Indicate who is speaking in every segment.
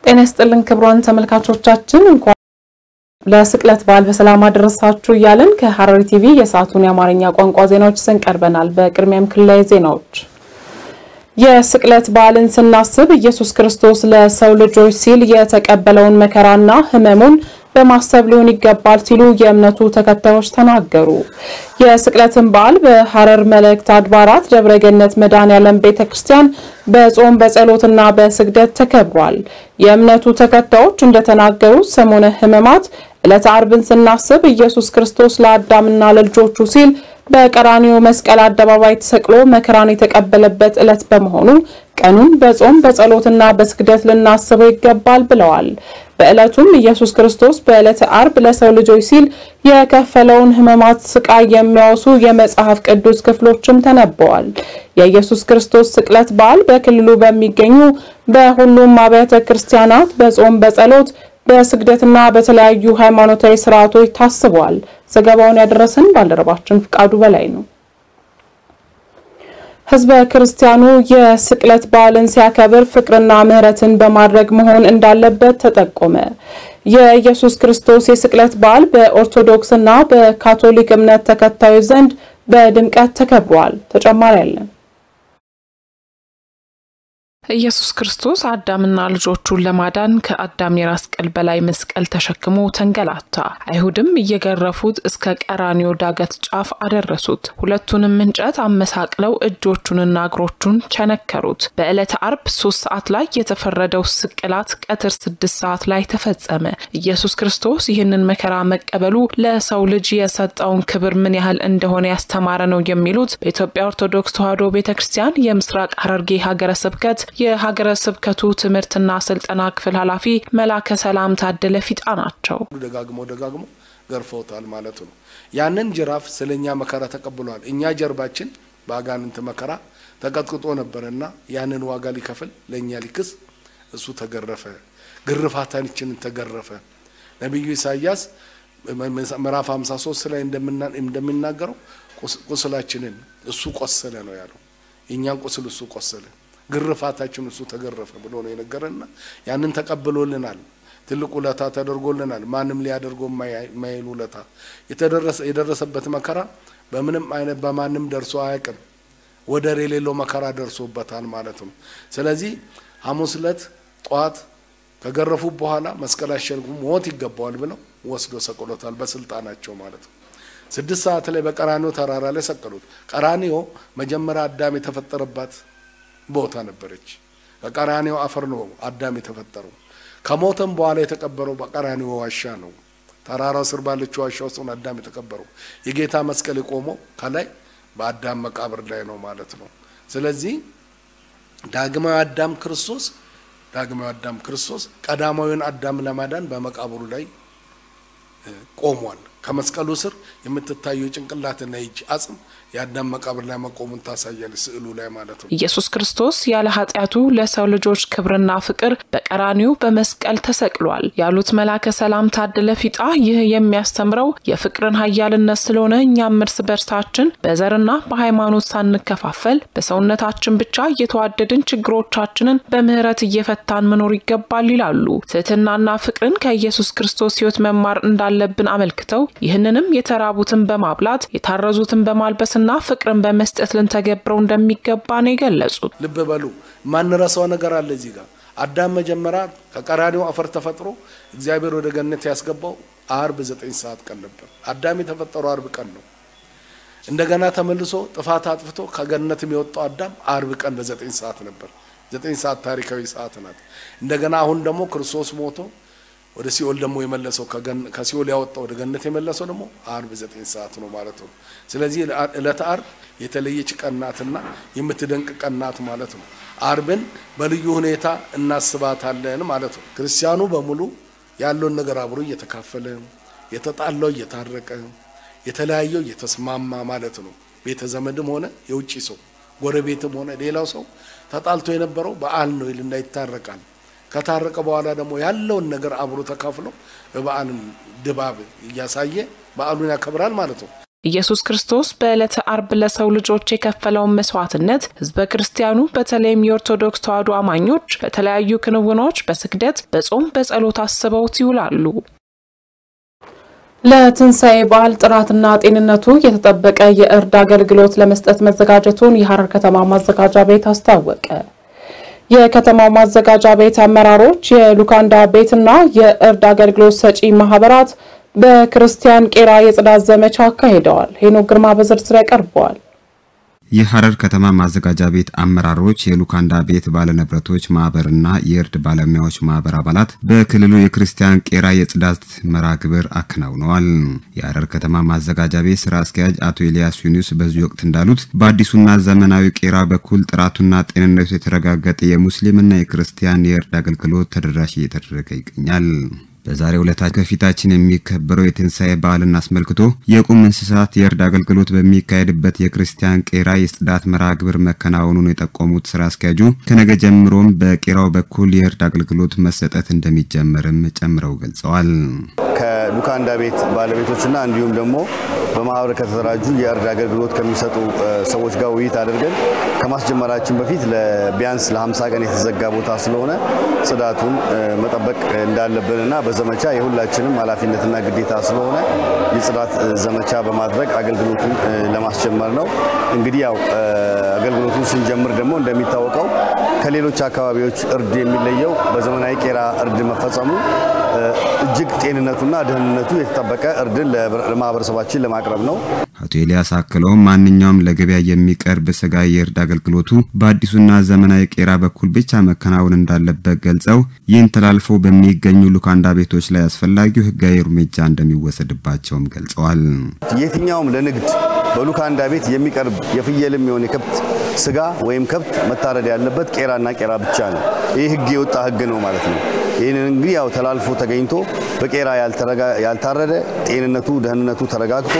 Speaker 1: ጤና ይስጥልን ክብሯን ተመልካቾቻችን እንኳን ለስቅለት በዓል በሰላም አደረሳችሁ እያልን ከሐረሪ ቲቪ የሰዓቱን የአማርኛ ቋንቋ ዜናዎች ሰንቀርበናል። በቅድሚያም ክልላዊ ዜናዎች የስቅለት በዓልን ስናስብ ኢየሱስ ክርስቶስ ለሰው ልጆች ሲል የተቀበለውን መከራና ሕመሙን በማሰብ ሊሆን ይገባል ሲሉ የእምነቱ ተከታዮች ተናገሩ። የስቅለትን በዓል በሐረር መልእክት አድባራት ደብረገነት መድኃኔዓለም ቤተክርስቲያን በጾም በጸሎትና በስግደት ተከብሯል። የእምነቱ ተከታዮች እንደተናገሩት ሰሞነ ሕማማት ዕለተ ዓርብን ስናስብ ኢየሱስ ክርስቶስ ለአዳምና ለልጆቹ ሲል በቀራንዮ መስቀል አደባባይ ተሰቅሎ መከራን የተቀበለበት ዕለት በመሆኑ ቀኑን በጾም በጸሎትና በስግደት ልናስበው ይገባል ብለዋል። በዕለቱም ኢየሱስ ክርስቶስ በዕለተ ዓርብ ለሰው ልጆች ሲል የከፈለውን ሕማማት ስቃይ የሚያወሱ የመጽሐፍ ቅዱስ ክፍሎችም ተነበዋል። የኢየሱስ ክርስቶስ ስቅለት በዓል በክልሉ በሚገኙ በሁሉም አብያተ ክርስቲያናት በጾም በጸሎት በስግደትና በተለያዩ ሃይማኖታዊ ሥርዓቶች ታስቧል። ዘገባውን ያደረሰን ባልደረባችን ፍቃዱ በላይ ነው። ህዝበ ክርስቲያኑ የስቅለት በዓልን ሲያከብር ፍቅርና ምህረትን በማድረግ መሆን እንዳለበት ተጠቆመ። የኢየሱስ ክርስቶስ የስቅለት በዓል በኦርቶዶክስና በካቶሊክ እምነት ተከታዮች ዘንድ በድምቀት ተከብሯል። ተጨማሪ ያለን ኢየሱስ ክርስቶስ አዳምና ልጆቹን ለማዳን ከአዳም የራስ ቅል በላይ መስቀል ተሸክሞ ተንገላታ። አይሁድም እየገረፉት እስከ ቀራንዮ ዳገት ጫፍ አደረሱት። ሁለቱንም እንጨት አመሳቅለው እጆቹንና እግሮቹን ቸነከሩት። በዕለተ ዓርብ 3 ሰዓት ላይ የተፈረደው ስቅላት ቀትር 6 ሰዓት ላይ ተፈጸመ። ኢየሱስ ክርስቶስ ይህንን መከራ መቀበሉ ለሰው ልጅ የሰጠውን ክብር ምን ያህል እንደሆነ ያስተማረ ነው የሚሉት በኢትዮጵያ ኦርቶዶክስ ተዋሕዶ ቤተክርስቲያን የምስራቅ ሐረርጌ ሀገረ ስብከት የሀገረ ስብከቱ ትምህርትና ስልጠና ክፍል ኃላፊ መላከ ሰላም ታደለ ፊጣ ናቸው።
Speaker 2: ደጋግሞ ገርፈውታል ማለት ነው። ያንን ጅራፍ ስለኛ መከራ ተቀብሏል። እኛ ጀርባችን ባጋንንት መከራ ተቀጥቅጦ ነበርና ያንን ዋጋ ሊከፍል ለኛ ሊክስ እሱ ተገረፈ። ግርፋታችን ተገረፈ። ነብዩ ኢሳይያስ ምዕራፍ 53 ላይ እንደምናገረው ቁስላችንን እሱ ቆሰለ ነው ያለው። እኛን ቁስል እሱ ቆሰለ። ግርፋታችን እሱ ተገረፈ ብሎ ነው የነገረና ያንን ተቀብሎልናል። ትልቁ ለታ ተደርጎልናል። ማንም ሊያደርገው ማይሉ ለታ የደረሰበት መከራ በምንም አይነት በማንም ደርሶ አያውቅም። ወደር የሌለው መከራ ደርሶበታል ማለት ነው። ስለዚህ ሐሙስ ዕለት ጧት ከገረፉ በኋላ መስቀል አሸንጉ ሞት ይገባዋል ብለው ወስዶ ሰቅሎታል በስልጣናቸው ማለት ነው። 6 ሰዓት ላይ በቀራንዮ ተራራ ላይ ሰቀሉት። ቀራንዮ መጀመሪያ አዳም የተፈጠረባት ቦታ ነበረች። በቀራንዮ አፈር ነው አዳም የተፈጠረው። ከሞተም በኋላ የተቀበረው በቀራንዮ ዋሻ ነው። ተራራው ስር ባለችው ዋሻ ውስጥ ነው አዳም የተቀበረው። የጌታ መስቀል የቆመው ከላይ በአዳም መቃብር ላይ ነው ማለት ነው። ስለዚህ ዳግማዊ አዳም ክርስቶስ ቀዳማዊውን አዳም ለማዳን በመቃብሩ ላይ ቆሟል። ከመስቀሉ ስር የምትታየው ጭንቅላትና እጅ አጽም ያዳም መቃብር ላይ መቆሙን ታሳያለ ስዕሉ ላይ ማለት ነው።
Speaker 1: ኢየሱስ ክርስቶስ ያለ ኃጢያቱ ለሰው ልጆች ክብርና ፍቅር በቀራንዮ በመስቀል ተሰቅሏል ያሉት መላከ ሰላም ታደለ ፊጣ ይህ የሚያስተምረው የፍቅርን ኃያልነት ስለሆነ እኛም እርስ በርሳችን በዘርና በሃይማኖት ሳንከፋፈል በሰውነታችን ብቻ እየተዋደድን ችግሮቻችንን በምህረት እየፈታን መኖር ይገባል ይላሉ። ትህትናና ፍቅርን ከኢየሱስ ክርስቶስ ሕይወት መማር እንዳለብን አመልክተው ይህንንም የተራቡትን በማብላት የታረዙትን በማልበስና ፍቅርን በመስጠት ልንተገብረው እንደሚገባ ነው የገለጹት።
Speaker 2: ልብ በሉ ማን ረሳው ነገር አለ እዚህ ጋር አዳም መጀመሪያ ከቀራንዮ አፈር ተፈጥሮ እግዚአብሔር ወደ ገነት ያስገባው ዓርብ 9 ሰዓት ቀን ነበር። አዳም የተፈጠረው ዓርብ ቀን ነው። እንደገና ተመልሶ ጥፋት አጥፍቶ ከገነት የሚወጣው አዳም ዓርብ ቀን በ9 ሰዓት ነበር። 9 ሰዓት ታሪካዊ ሰዓት ናት። እንደገና አሁን ደግሞ ክርስቶስ ሞቶ ወደ ሲኦል ደግሞ የመለሰው ከሲኦል ያወጣው ወደ ገነት የመለሰው ደግሞ ዓርብ 9 ሰዓት ነው ማለት ነው። ስለዚህ ዕለተ ዓርብ የተለየች ቀናትና የምትደንቅ ቀናት ማለት ነው። ዓርብን በልዩ ሁኔታ እናስባታለን ማለት ነው። ክርስቲያኑ በሙሉ ያለውን ነገር አብሮ እየተካፈለ የተጣለው እየታረቀ የተለያየው እየተስማማ ማለት ነው። ቤተ ዘመድም ሆነ የውጪ ሰው ጎረቤትም ሆነ ሌላው ሰው ተጣልቶ የነበረው በዓል ነው ይልና ይታረቃል። ከታረቀ በኋላ ደግሞ ያለውን ነገር አብሮ ተካፍሎ በበዓልን ድባብ እያሳየ በዓሉን ያከብራል ማለት ነው።
Speaker 1: ኢየሱስ ክርስቶስ በዕለተ አርብ ለሰው ልጆች የከፈለውን መስዋዕትነት ህዝበ ክርስቲያኑ በተለይም የኦርቶዶክስ ተዋሕዶ አማኞች በተለያዩ ክንውኖች በስግደት በጾም በጸሎት አስበውት ይውላሉ። ለትንሳኤ በዓል ጥራትና ጤንነቱ የተጠበቀ የእርድ አገልግሎት ለመስጠት መዘጋጀቱን የሐረር ከተማ ማዘጋጃ ቤት አስታወቀ። የከተማው ማዘጋጃ ቤት አመራሮች የሉካንዳ ቤትና የእርድ አገልግሎት ሰጪ ማህበራት በክርስቲያን ቄራ የጽዳት ዘመቻ አካሂደዋል። ሄኖክ ግርማ በዝርዝር ያቀርበዋል።
Speaker 3: የሐረር ከተማ ማዘጋጃ ቤት አመራሮች የሉካንዳ ቤት ባለንብረቶች ማህበርና የእርድ ባለሙያዎች ማህበር አባላት በክልሉ የክርስቲያን ቄራ የጽዳት መርሃ ግብር አከናውነዋል። የሐረር ከተማ ማዘጋጃ ቤት ስራ አስኪያጅ አቶ ኤልያስ ዩኑስ በዚህ ወቅት እንዳሉት በአዲሱና ዘመናዊ ቄራ በኩል ጥራቱና ጤንነቱ የተረጋገጠ የሙስሊምና የክርስቲያን የእርድ አገልግሎት ተደራሽ እየተደረገ ይገኛል። በዛሬው ዕለት ከፊታችን የሚከበረው የትንሳኤ በዓልን አስመልክቶ የቁም እንስሳት የእርድ አገልግሎት በሚካሄድበት የክርስቲያን ቄራ የጽዳት መርሃ ግብር መከናወኑን የጠቆሙት ስራ አስኪያጁ ከነገ ጀምሮም በቄራው በኩል የእርድ አገልግሎት መሰጠት እንደሚጀመርም ጨምረው ገልጸዋል።
Speaker 4: ከሉካንዳ ቤት ባለቤቶችና እንዲሁም ደግሞ በማህበር ከተደራጁ የእርድ አገልግሎት ከሚሰጡ ሰዎች ጋር ውይይት አድርገን ከማስጀመራችን በፊት ለቢያንስ ለ50 ቀን የተዘጋ ቦታ ስለሆነ ጽዳቱን መጠበቅ እንዳለብንና በዘመቻ የሁላችንም ኃላፊነትና ግዴታ ስለሆነ የጽዳት ዘመቻ በማድረግ አገልግሎቱን ለማስጀመር ነው። እንግዲህ ያው አገልግሎቱን ስንጀምር ደግሞ እንደሚታወቀው ከሌሎች አካባቢዎች እርድ የሚለየው በዘመናዊ ቄራ እርድ መፈጸሙ እጅግ ጤንነቱና ደህንነቱ የተጠበቀ እርድን ለማህበረሰባችን ለማቅረብ ነው።
Speaker 3: አቶ ኤልያስ አክለው ማንኛውም ለገበያ የሚቀርብ ስጋ የእርድ አገልግሎቱ በአዲሱና ዘመናዊ ቄራ በኩል ብቻ መከናወን እንዳለበት ገልጸው ይህን ተላልፎ በሚገኙ ሉካንዳ ቤቶች ላይ አስፈላጊው ህጋዊ እርምጃ እንደሚወሰድባቸውም ገልጸዋል።
Speaker 4: የትኛውም ለንግድ በሉካንዳ ቤት የሚቀርብ የፍየልም ይሁን የከብት ስጋ ወይም ከብት መታረድ ያለበት ቄራና ቄራ ብቻ ነው። ይህ ህግ የወጣ ህግ ነው ማለት ነው። ይህንን እንግዲህ ያው ተላልፎ ተገኝቶ በቄራ ያልታረደ ጤንነቱ ደህንነቱ ተረጋግጦ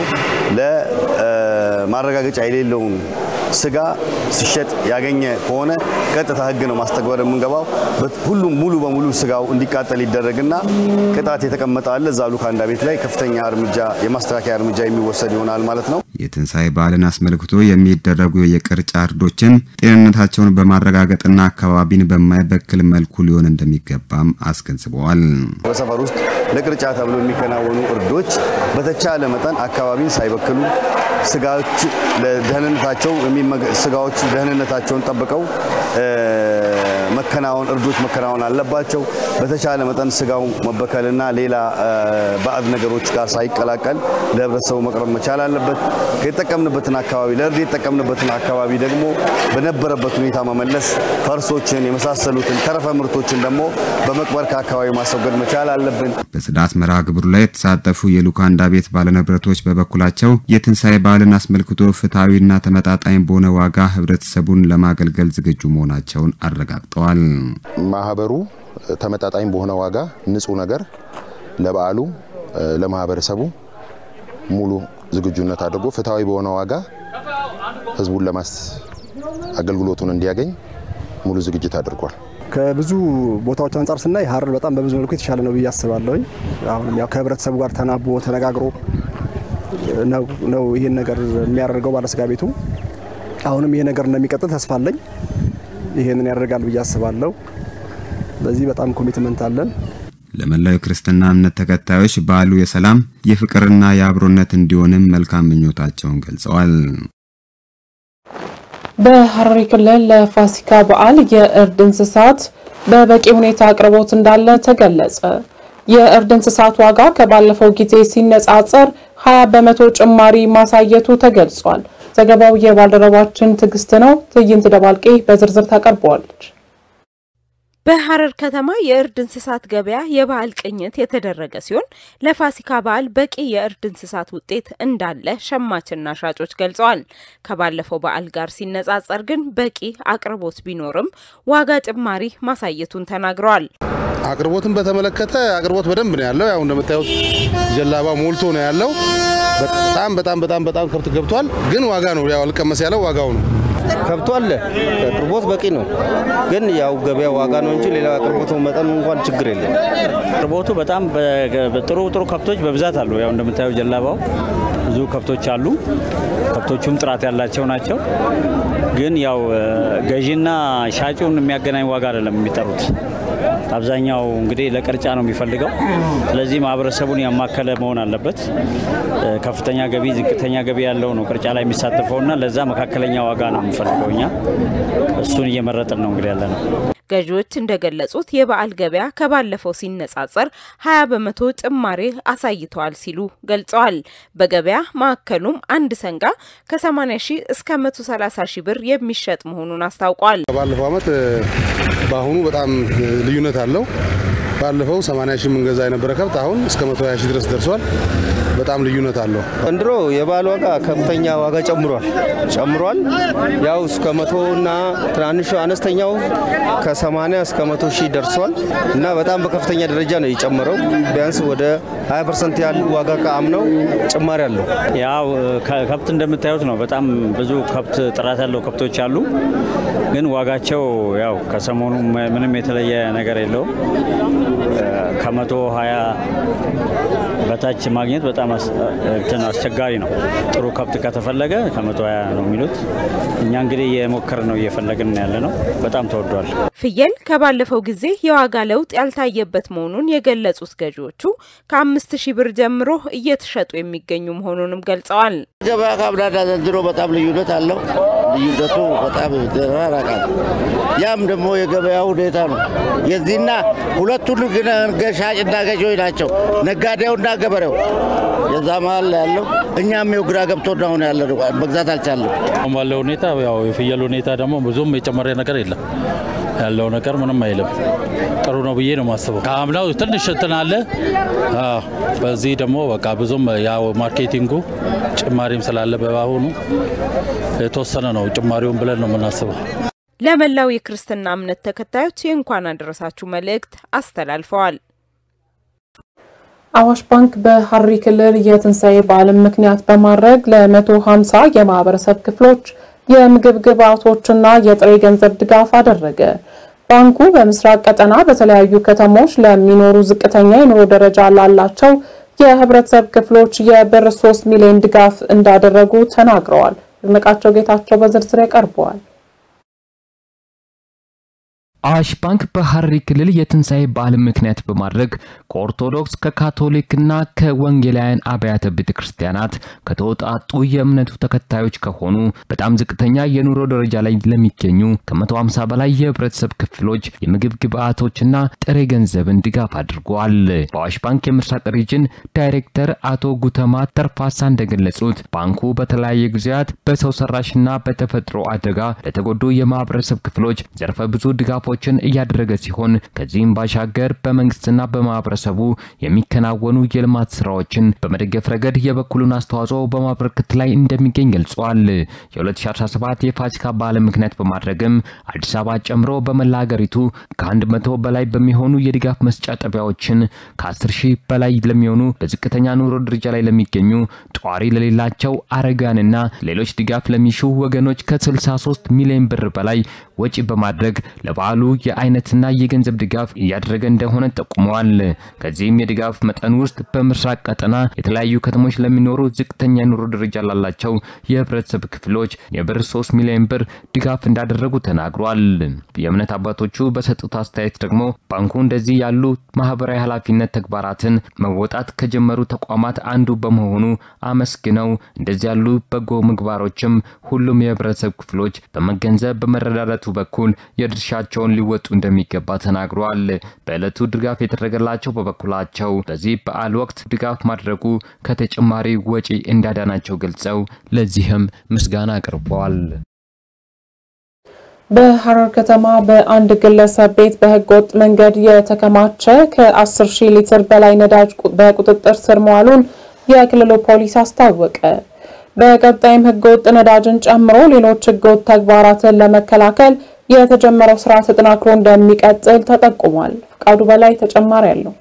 Speaker 4: ለማረጋገጫ የሌለውን ስጋ ሲሸጥ ያገኘ ከሆነ ቀጥታ ህግ ነው ማስተግበር የምንገባው። ሁሉም ሙሉ በሙሉ ስጋው እንዲቃጠል ይደረግና ቅጣት የተቀመጠ አለ እዛ ሉካንዳ ቤት ላይ ከፍተኛ እርምጃ የማስተካከያ እርምጃ የሚወሰድ ይሆናል ማለት ነው።
Speaker 3: የትንሳኤ በዓልን አስመልክቶ የሚደረጉ የቅርጫ እርዶችን ጤንነታቸውን በማረጋገጥና አካባቢን በማይበክል መልኩ ሊሆን እንደሚገባም አስገንዝበዋል።
Speaker 4: በሰፈር ውስጥ ለቅርጫ ተብሎ የሚከናወኑ እርዶች በተቻለ መጠን አካባቢን ሳይበክሉ ስጋዎች ለደህንነታቸው ስጋዎች ደህንነታቸውን ጠብቀው እርዶች መከናወን አለባቸው። በተቻለ መጠን ስጋው መበከልና ሌላ ባዕድ ነገሮች ጋር ሳይቀላቀል ለህብረተሰቡ መቅረብ መቻል አለበት። ከተጠቀምንበትን አካባቢ ለእርድ የተጠቀምንበትን አካባቢ ደግሞ በነበረበት ሁኔታ መመለስ፣ ፈርሶችን የመሳሰሉትን ተረፈ ምርቶችን ደግሞ በመቅበር ከአካባቢ ማስወገድ መቻል አለብን።
Speaker 3: በጽዳት መርሃ ግብሩ ላይ የተሳተፉ የሉካንዳ ቤት ባለንብረቶች በበኩላቸው የትንሳኤ በዓልን አስመልክቶ ፍትሃዊና ተመጣጣኝ በሆነ ዋጋ ህብረተሰቡን ለማገልገል ዝግጁ መሆናቸውን አረጋግጠዋል።
Speaker 5: ማህበሩ ተመጣጣኝ በሆነ ዋጋ ንጹህ ነገር ለበዓሉ ለማህበረሰቡ ሙሉ ዝግጁነት አድርጎ ፍትሃዊ በሆነ ዋጋ ህዝቡን አገልግሎቱን እንዲያገኝ ሙሉ ዝግጅት አድርጓል።
Speaker 6: ከብዙ ቦታዎች አንፃር ስናይ ሐረር በጣም በብዙ መልኩ የተሻለ ነው ብዬ አስባለሁ። አሁን ያው ከህብረተሰቡ ጋር ተናቦ ተነጋግሮ ነው ይሄን ነገር የሚያደርገው ባለስጋ ቤቱ። አሁንም ይሄ ነገር እንደሚቀጥል ተስፋ አለኝ። ይሄንን ያደርጋል ብዬ አስባለሁ። በዚህ በጣም ኮሚትመንት አለን።
Speaker 3: ለመላው ክርስትና እምነት ተከታዮች በዓሉ የሰላም የፍቅርና የአብሮነት እንዲሆንም መልካም ምኞታቸውን ገልጸዋል።
Speaker 1: በሐረሪ ክልል ለፋሲካ በዓል የእርድ እንስሳት በበቂ ሁኔታ አቅርቦት እንዳለ ተገለጸ። የእርድ እንስሳት ዋጋ ከባለፈው ጊዜ ሲነጻጸር 20% ጭማሪ ማሳየቱ ተገልጿል። ዘገባው የባልደረባችን ትግስት ነው። ትዕይንት ደባልቄ በዝርዝር ታቀርበዋለች።
Speaker 7: በሐረር ከተማ የእርድ እንስሳት ገበያ የበዓል ቅኝት የተደረገ ሲሆን ለፋሲካ በዓል በቂ የእርድ እንስሳት ውጤት እንዳለ ሸማችና ሻጮች ገልጸዋል። ከባለፈው በዓል ጋር ሲነጻጸር ግን በቂ አቅርቦት ቢኖርም ዋጋ ጭማሪ ማሳየቱን ተናግረዋል።
Speaker 8: አቅርቦትን በተመለከተ አቅርቦት በደንብ ነው ያለው። ያው እንደምታዩት ጀላባ ሞልቶ ነው ያለው። በጣም ከብት ገብቷል። ግን ዋጋ ነው ያው አልቀመስ ያለው ዋጋው ነው።
Speaker 9: ከብቶ አለ አቅርቦት በቂ ነው ግን ያው ገበያ ዋጋ ነው እንጂ ሌላ አቅርቦቱ መጠኑ እንኳን ችግር የለም
Speaker 10: አቅርቦቱ በጣም ጥሩ ከብቶች በብዛት አሉ ያው እንደምታዩ ጀላባው ብዙ ከብቶች አሉ ከብቶቹም ጥራት ያላቸው ናቸው ግን ያው ገዢና ሻጩን የሚያገናኝ ዋጋ አይደለም የሚጠሩት አብዛኛው እንግዲህ ለቅርጫ ነው የሚፈልገው ስለዚህ ማህበረሰቡን ያማከለ መሆን አለበት ከፍተኛ ገቢ ዝቅተኛ ገቢ ያለው ነው ቅርጫ ላይ የሚሳተፈውና ለዛ መካከለኛ ዋጋ ነው የሚፈልገውኛ እሱን እየመረጥን ነው እንግዲህ ያለነው
Speaker 7: ገዢዎች እንደገለጹት የበዓል ገበያ ከባለፈው ሲነጻጸር 20% ጭማሪ አሳይቷል ሲሉ ገልጸዋል በገበያ ማዕከሉም አንድ ሰንጋ ከ80,000 እስከ 130,000 ብር የሚሸጥ መሆኑን አስታውቋል
Speaker 8: ባለፈው አመት ባሁኑ በጣም ልዩነት አለው ባለፈው 80,000 መንገዛ የነበረ ከብት አሁን እስከ 120,000 ድረስ ደርሷል በጣም ልዩነት አለው
Speaker 9: እንድሮ የበዓል ዋጋ ከፍተኛ ዋጋ ጨምሯል ያው እስከ 100 እና ትናንሽ አነስተኛው ከ80 እስከ 100,000 ደርሷል እና በጣም በከፍተኛ ደረጃ ነው የጨመረው ቢያንስ ወደ 20% ያህል ዋጋ ከአምናው ጭማሪ አለው
Speaker 10: ያው ከብት እንደምታዩት ነው በጣም ብዙ ከብት ጥራት ያለው ከብቶች አሉ ግን ዋጋቸው ያው ከሰሞኑ ምንም የተለየ ነገር የለው ከ120 በታች ማግኘት በጣም አስቸጋሪ ነው ጥሩ ከብት ከተፈለገ ከ120 ነው የሚሉት እኛ እንግዲህ የሞከር ነው እየፈለግን ያለ ነው በጣም ተወዷል
Speaker 7: ፍየል ከባለፈው ጊዜ የዋጋ ለውጥ ያልታየበት መሆኑን የገለጹት ገዢዎቹ ከ5,000 ብር ጀምሮ እየተሸጡ የሚገኙ መሆኑንም ገልጸዋል
Speaker 11: ገበያ ካብዳዳ ዘንድሮ በጣም ልዩነት አለው ልዩነቱ በጣም ተራራቃል ያም ደግሞ የገበያው ሁኔታ ነው የዚህና ሁለቱን ግን ገሻጭና ገዢዎች ናቸው ነጋዴውና ገበሬው የዛ መሃል ያለው እኛም የግራ ገብቶ ነው ያለው መግዛት አልቻለም
Speaker 12: ባለው ሁኔታ ያው የፍየል ሁኔታ ደግሞ ብዙም የጨመረ ነገር የለም ያለው ነገር ምንም አይልም ጥሩ ነው ብዬ ነው ማስበው ካምናው ትንሽ ተናለ በዚህ ደግሞ በቃ ብዙም ያው ማርኬቲንጉ ጭማሪም ስላለ በባሁኑ የተወሰነ ነው ጭማሪውን ብለን ነው የምናስበው
Speaker 7: ለመላው የክርስትና እምነት ተከታዮች እንኳን አደረሳችሁ መልእክት አስተላልፈዋል
Speaker 1: አዋሽ ባንክ በሐረሪ ክልል የትንሳኤ በዓልን ምክንያት በማድረግ ለ150 የማህበረሰብ ክፍሎች የምግብ ግብአቶችና የጥሬ ገንዘብ ድጋፍ አደረገ ባንኩ በምስራቅ ቀጠና በተለያዩ ከተሞች ለሚኖሩ ዝቅተኛ የኑሮ ደረጃ ላላቸው የህብረተሰብ ክፍሎች የብር 3 ሚሊዮን ድጋፍ እንዳደረጉ ተናግረዋል ድምቃቸው ጌታቸው በዝርዝር ያቀርበዋል
Speaker 13: አዋሽ ባንክ በሐረሪ ክልል የትንሳኤ በዓል ምክንያት በማድረግ ከኦርቶዶክስ ከካቶሊክና ከወንጌላውያን አብያተ ቤተክርስቲያናት ከተወጣጡ የእምነቱ ተከታዮች ከሆኑ በጣም ዝቅተኛ የኑሮ ደረጃ ላይ ለሚገኙ ከ150 በላይ የህብረተሰብ ክፍሎች የምግብ ግብአቶችና ጥሬ ገንዘብን ድጋፍ አድርጓል በአዋሽ ባንክ የምስራቅ ሪጅን ዳይሬክተር አቶ ጉተማ ተርፋሳ እንደገለጹት ባንኩ በተለያየ ጊዜያት በሰው ሰራሽና በተፈጥሮ አደጋ ለተጎዱ የማህበረሰብ ክፍሎች ዘርፈ ብዙ ድጋፎችን እያደረገ ሲሆን ከዚህም ባሻገር በመንግስትና በማህበረሰቡ የሚከናወኑ የልማት ስራዎችን በመደገፍ ረገድ የበኩሉን አስተዋጽኦ በማበርከት ላይ እንደሚገኝ ገልጿል የ2017 የፋሲካ በዓል ምክንያት በማድረግም አዲስ አበባ ጨምሮ በመላ ሀገሪቱ ከ100 በላይ በሚሆኑ የድጋፍ መስጫ ጣቢያዎችን ከ10,000 በላይ ለሚሆኑ በዝቅተኛ ኑሮ ደረጃ ላይ ለሚገኙ ጧሪ ለሌላቸው አረጋንና ሌሎች ድጋፍ ለሚሹ ወገኖች ከ63 ሚሊዮን ብር በላይ ወጪ በማድረግ ለበዓሉ የአይነትና የገንዘብ ድጋፍ ያደረገ እንደሆነ ተጠቁመዋል ከዚህም የድጋፍ መጠን ውስጥ በምስራቅ ቀጠና የተለያዩ ከተሞች ለሚኖሩ ዝቅተኛ ኑሮ ደረጃ ላላቸው የህብረተሰብ ክፍሎች የብር 3 ሚሊዮን ብር ድጋፍ እንዳደረጉ ተናግሯል የእምነት አባቶቹ በሰጡት አስተያየት ደግሞ ባንኩ እንደዚህ ያሉ ማህበራዊ ኃላፊነት ተግባራትን መወጣት ከጀመሩ ተቋማት አንዱ በመሆኑ አመስግነው እንደዚህ ያሉ በጎ ምግባሮችም ሁሉም የህብረተሰብ ክፍሎች በመገንዘብ በመረዳዳቱ በኩል የድርሻቸውን ሊወጡ እንደሚገባ ተናግሯል በእለቱ ድጋፍ የተደረገላቸው በበኩላቸው በዚህ በዓል ወቅት ድጋፍ ማድረጉ ከተጨማሪ ወጪ እንዳዳናቸው ገልጸው ለዚህም ምስጋና አቅርበዋል
Speaker 1: በሐረር ከተማ በአንድ ግለሰብ ቤት በህገወጥ መንገድ የተከማቸ ከ10,000 ሊትር በላይ ነዳጅ በቁጥጥር ስር መዋሉን የክልሉ ፖሊስ አስታወቀ በቀጣይም ህገወጥ ነዳጅን ጨምሮ ሌሎች ህገወጥ ተግባራትን ለመከላከል የተጀመረው ስራ ተጠናክሮ እንደሚቀጥል ተጠቁሟል ፍቃዱ በላይ ተጨማሪ ያለው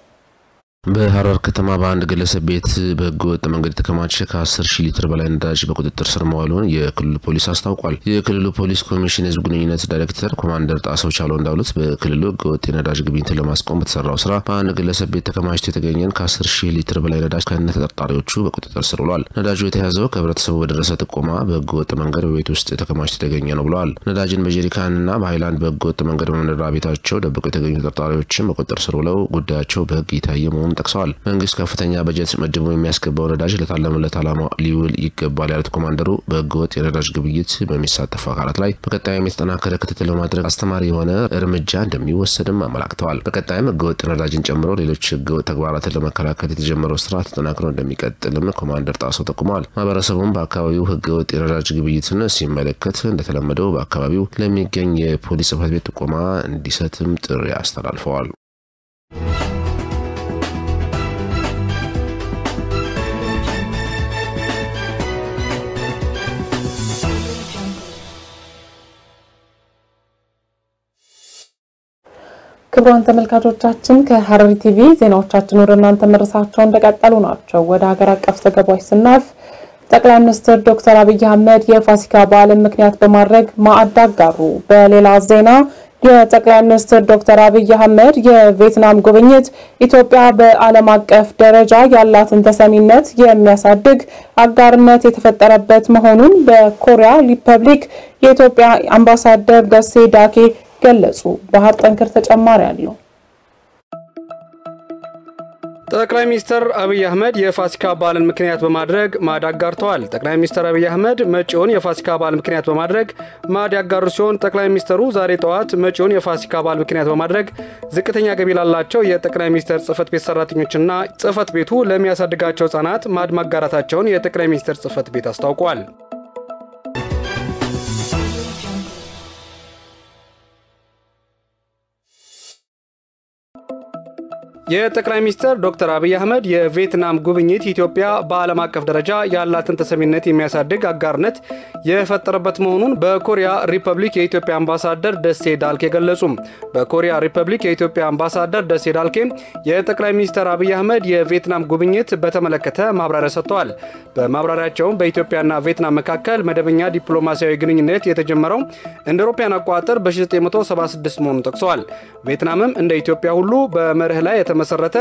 Speaker 14: በሐረር ከተማ በአንድ ግለሰብ ቤት በህገወጥ መንገድ የተከማቸ ከ10 ሺህ ሊትር በላይ ነዳጅ በቁጥጥር ስር መዋሉን የክልሉ ፖሊስ አስታውቋል። የክልሉ ፖሊስ ኮሚሽን ህዝብ ግንኙነት ዳይሬክተር ኮማንደር ጣሰው ቻለው እንዳሉት በክልሉ ህገወጥ የነዳጅ ግብይትን ለማስቆም በተሰራው ስራ በአንድ ግለሰብ ቤት ተከማችቶ የተገኘን ከ10 ሺህ ሊትር በላይ ነዳጅ ከነ ተጠርጣሪዎቹ በቁጥጥር ስር ውሏል። ነዳጁ የተያዘው ከህብረተሰቡ በደረሰ ጥቆማ በህገወጥ መንገድ በቤት ውስጥ ተከማችቶ የተገኘ ነው ብለዋል። ነዳጅን በጀሪካንና በሃይላንድ በህገወጥ መንገድ በመኖሪያ ቤታቸው ደብቀው የተገኙ ተጠርጣሪዎችም በቁጥጥር ስር ውለው ጉዳያቸው በህግ የታየ መሆኑን ጠቅሰዋል። መንግስት ከፍተኛ በጀት መድቦ የሚያስገባው ነዳጅ ለታለመለት ዓላማ ሊውል ይገባል ያሉት ኮማንደሩ በህገወጥ የነዳጅ ግብይት በሚሳተፉ አካላት ላይ በቀጣይም የተጠናከረ ክትትል ለማድረግ አስተማሪ የሆነ እርምጃ እንደሚወሰድም አመላክተዋል። በቀጣይም ህገወጥ ነዳጅን ጨምሮ ሌሎች ህገወጥ ተግባራትን ለመከላከል የተጀመረው ስራ ተጠናክሮ እንደሚቀጥልም ኮማንደር ጣሰው ጠቁመዋል። ማህበረሰቡም በአካባቢው ህገወጥ የነዳጅ ግብይትን ሲመለከት እንደተለመደው በአካባቢው ለሚገኝ የፖሊስ ጽሕፈት ቤት ጥቆማ እንዲሰጥም ጥሪ አስተላልፈዋል።
Speaker 1: ክቡራን ተመልካቾቻችን ከሐረሪ ቲቪ ዜናዎቻችን ወደ እናንተ መድረሳቸው እንደቀጠሉ ናቸው። ወደ ሀገር አቀፍ ዘገባዎች ስናልፍ ጠቅላይ ሚኒስትር ዶክተር አብይ አህመድ የፋሲካ በዓልን ምክንያት በማድረግ ማዕድ አጋሩ። በሌላ ዜና የጠቅላይ ሚኒስትር ዶክተር አብይ አህመድ የቪየትናም ጉብኝት ኢትዮጵያ በዓለም አቀፍ ደረጃ ያላትን ተሰሚነት የሚያሳድግ አጋርነት የተፈጠረበት መሆኑን በኮሪያ ሪፐብሊክ የኢትዮጵያ አምባሳደር ደሴ ዳኬ ገለጹ። ባህር ጠንክር ተጨማሪ አለው።
Speaker 15: ጠቅላይ ሚኒስትር አብይ አህመድ የፋሲካ በዓልን ምክንያት በማድረግ ማዕድ አጋርተዋል። ጠቅላይ ሚኒስትር አብይ አህመድ መጪውን የፋሲካ በዓል ምክንያት በማድረግ ማዕድ ያጋሩ ሲሆን ጠቅላይ ሚኒስትሩ ዛሬ ጠዋት መጪውን የፋሲካ በዓል ምክንያት በማድረግ ዝቅተኛ ገቢ ላላቸው የጠቅላይ ሚኒስትር ጽሕፈት ቤት ሰራተኞችና ጽሕፈት ቤቱ ለሚያሳድጋቸው ህጻናት ማዕድ ማጋራታቸውን የጠቅላይ ሚኒስትር ጽሕፈት ቤት አስታውቋል። የጠቅላይ ሚኒስትር ዶክተር አብይ አህመድ የቪየትናም ጉብኝት ኢትዮጵያ በዓለም አቀፍ ደረጃ ያላትን ተሰሚነት የሚያሳድግ አጋርነት የፈጠረበት መሆኑን በኮሪያ ሪፐብሊክ የኢትዮጵያ አምባሳደር ደሴ ዳልኬ ገለጹ። በኮሪያ ሪፐብሊክ የኢትዮጵያ አምባሳደር ደሴ ዳልኬ የጠቅላይ ሚኒስትር አብይ አህመድ የቪየትናም ጉብኝት በተመለከተ ማብራሪያ ሰጥተዋል። በማብራሪያቸውም በኢትዮጵያና ቪየትናም መካከል መደበኛ ዲፕሎማሲያዊ ግንኙነት የተጀመረው እንደ አውሮፓውያን አቆጣጠር በ1976 መሆኑን ጠቅሰዋል። ቪየትናምም እንደ ኢትዮጵያ ሁሉ በመርህ ላይ መሰረተ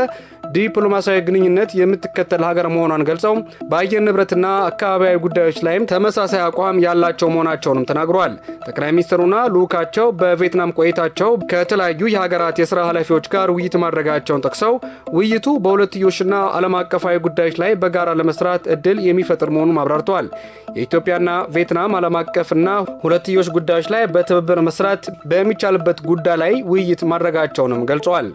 Speaker 15: ዲፕሎማሲያዊ ግንኙነት የምትከተል ሀገር መሆኗን ገልጸው በአየር ንብረትና አካባቢያዊ ጉዳዮች ላይም ተመሳሳይ አቋም ያላቸው መሆናቸውንም ተናግረዋል። ጠቅላይ ሚኒስትሩና ልኡካቸው በቪየትናም ቆይታቸው ከተለያዩ የሀገራት የሥራ ኃላፊዎች ጋር ውይይት ማድረጋቸውን ጠቅሰው ውይይቱ በሁለትዮሽና ዓለም አቀፋዊ ጉዳዮች ላይ በጋራ ለመስራት እድል የሚፈጥር መሆኑን አብራርተዋል። የኢትዮጵያና ቪየትናም ዓለም አቀፍና ሁለትዮሽ ጉዳዮች ላይ በትብብር መስራት በሚቻልበት ጉዳይ ላይ ውይይት ማድረጋቸውንም ገልጸዋል።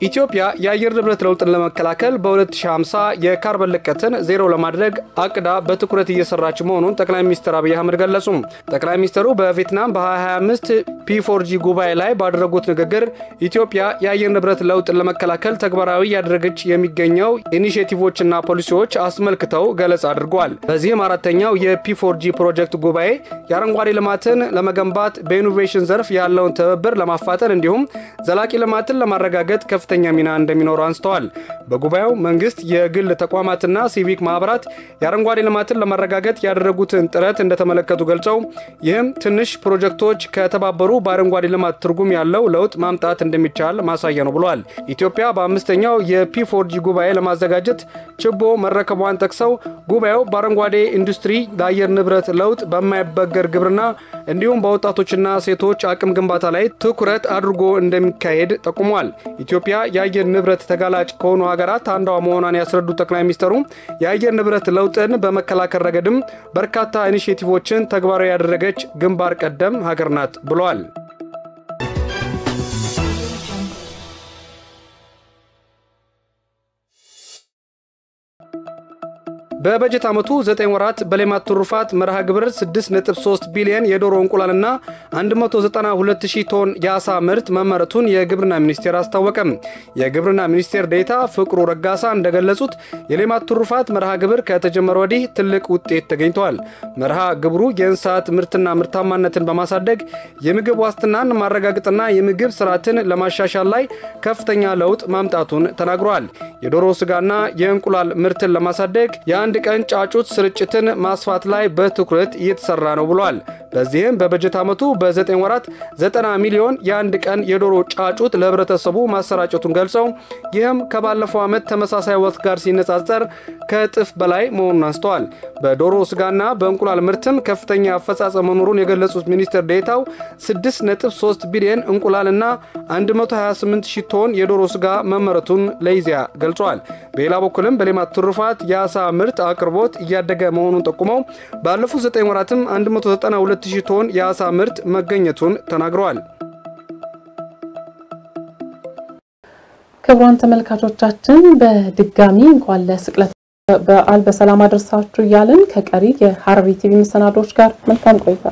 Speaker 15: ኢትዮጵያ የአየር ንብረት ለውጥን ለመከላከል በ2050 የካርበን ልቀትን ዜሮ ለማድረግ አቅዳ በትኩረት እየሰራች መሆኑን ጠቅላይ ሚኒስትር አብይ አህመድ ገለጹ። ጠቅላይ ሚኒስትሩ በቪየትናም በ2025 P4G ጉባኤ ላይ ባደረጉት ንግግር ኢትዮጵያ የአየር ንብረት ለውጥን ለመከላከል ተግባራዊ ያደረገች የሚገኘው ኢኒሼቲቮችና ፖሊሲዎች አስመልክተው ገለጻ አድርገዋል። በዚህም አራተኛው የP4G ፕሮጀክት ጉባኤ የአረንጓዴ ልማትን ለመገንባት በኢኖቬሽን ዘርፍ ያለውን ትብብር ለማፋጠን እንዲሁም ዘላቂ ልማትን ለማረጋገጥ ከፍተኛ ሚና እንደሚኖረው አንስተዋል። በጉባኤው መንግስት፣ የግል ተቋማትና ሲቪክ ማህበራት የአረንጓዴ ልማትን ለማረጋገጥ ያደረጉትን ጥረት እንደተመለከቱ ገልጸው ይህም ትንሽ ፕሮጀክቶች ከተባበሩ በአረንጓዴ ልማት ትርጉም ያለው ለውጥ ማምጣት እንደሚቻል ማሳያ ነው ብለዋል። ኢትዮጵያ በአምስተኛው የP4G ጉባኤ ለማዘጋጀት ችቦ መረከቧን ጠቅሰው ጉባኤው በአረንጓዴ ኢንዱስትሪ፣ ለአየር ንብረት ለውጥ፣ በማይበገር ግብርና እንዲሁም በወጣቶችና ሴቶች አቅም ግንባታ ላይ ትኩረት አድርጎ እንደሚካሄድ ጠቁሟል። ኢትዮጵያ የአየር ንብረት ተጋላጭ ከሆኑ ሀገራት አንዷ መሆኗን ያስረዱት ጠቅላይ ሚኒስትሩ የአየር ንብረት ለውጥን በመከላከል ረገድም በርካታ ኢኒሼቲቮችን ተግባራዊ ያደረገች ግንባር ቀደም ሀገር ናት ብለዋል። በበጀት ዓመቱ 9 ወራት በሌማት ትሩፋት መርሃ ግብር 6.3 ቢሊዮን የዶሮ እንቁላልና 192000 ቶን የአሳ ምርት መመረቱን የግብርና ሚኒስቴር አስታወቀም። የግብርና ሚኒስቴር ዴታ ፍቅሩ ረጋሳ እንደገለጹት የሌማት ትሩፋት መርሃ ግብር ከተጀመረ ወዲህ ትልቅ ውጤት ተገኝቷል። መርሃ ግብሩ የእንስሳት ምርትና ምርታማነትን በማሳደግ የምግብ ዋስትናን ማረጋገጥና የምግብ ስርዓትን ለማሻሻል ላይ ከፍተኛ ለውጥ ማምጣቱን ተናግሯል። የዶሮ ስጋና የእንቁላል ምርትን ለማሳደግ የአንድ ቀን ጫጩት ስርጭትን ማስፋት ላይ በትኩረት እየተሰራ ነው ብሏል። በዚህም በበጀት ዓመቱ በ9 ወራት 90 ሚሊዮን የአንድ ቀን የዶሮ ጫጩት ለህብረተሰቡ ማሰራጨቱን ገልጸው ይህም ከባለፈው ዓመት ተመሳሳይ ወቅት ጋር ሲነጻጸር ከእጥፍ በላይ መሆኑን አስተዋል። በዶሮ ስጋና በእንቁላል ምርትም ከፍተኛ አፈጻጸም መኖሩን የገለጹት ሚኒስትር ዴታው 6.3 ቢሊዮን እንቁላልና 128000 ቶን የዶሮ ስጋ መመረቱን ለኢዜአ ገልጿል። በሌላ በኩልም በሌማት ትሩፋት የአሳ ምርት አቅርቦት እያደገ መሆኑን ጠቁመው ባለፉት 9 ወራትም 192000 ቶን የአሳ ምርት መገኘቱን ተናግረዋል።
Speaker 1: ክቡራን ተመልካቾቻችን በድጋሚ እንኳን ለስቅለት በዓል በሰላም አደረሳችሁ እያልን ከቀሪ የሐረሪ ቲቪ መሰናዶች ጋር መልካም ቆይታ